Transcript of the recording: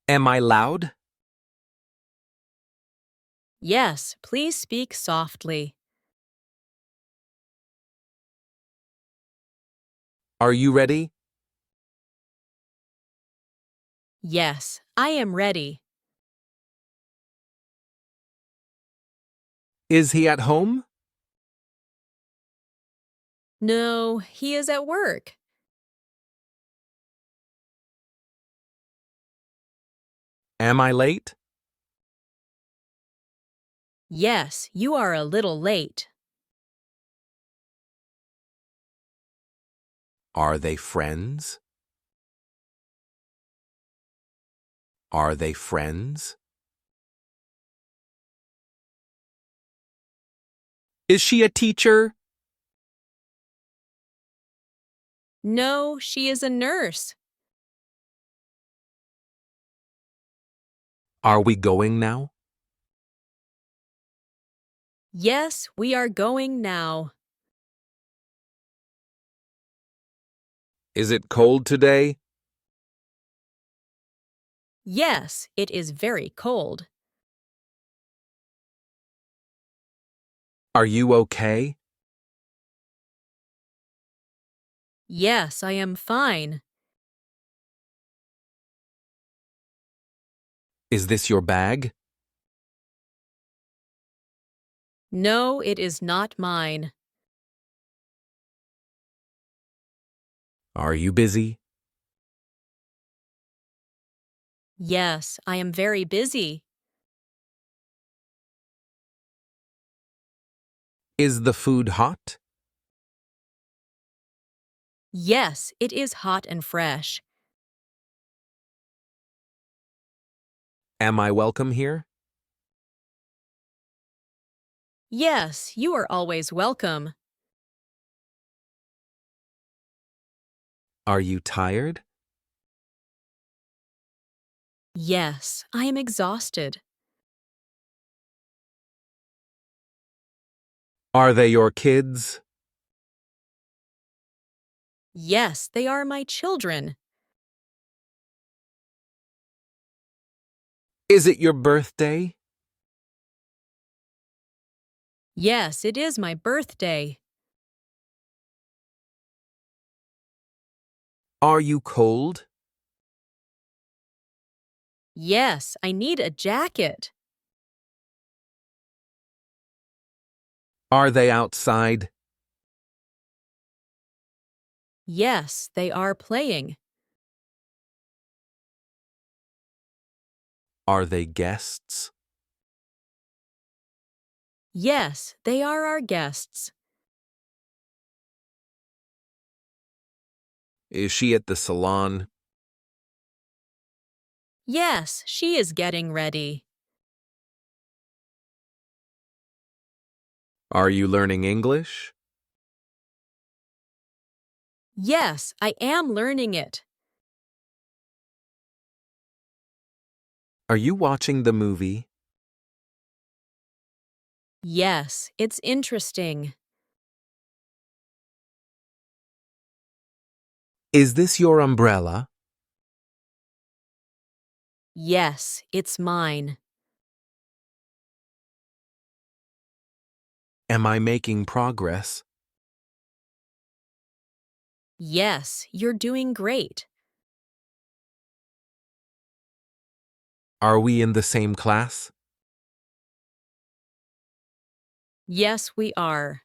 Am I loud? Yes, please speak softly. Are you ready? Yes, I am ready. Is he at home? No, he is at work. Am I late? Yes, you are a little late. Are they friends? Are they friends? Is she a teacher? No, she is a nurse. Are we going now? Yes, we are going now. Is it cold today? Yes, it is very cold. Are you okay? Yes, I am fine. Is this your bag? No, it is not mine. Are you busy? Yes, I am very busy. Is the food hot? Yes, it is hot and fresh. Am I welcome here? Yes, you are always welcome. Are you tired? Yes, I am exhausted. Are they your kids? Yes, they are my children. Is it your birthday? Yes, it is my birthday. Are you cold? Yes, I need a jacket. Are they outside? Yes, they are playing. Are they guests? Yes, they are our guests. Is she at the salon? Yes, she is getting ready. Are you learning English? Yes, I am learning it. Are you watching the movie? Yes, it's interesting. Is this your umbrella? Yes, it's mine. Am I making progress? Yes, you're doing great. Are we in the same class? Yes, we are.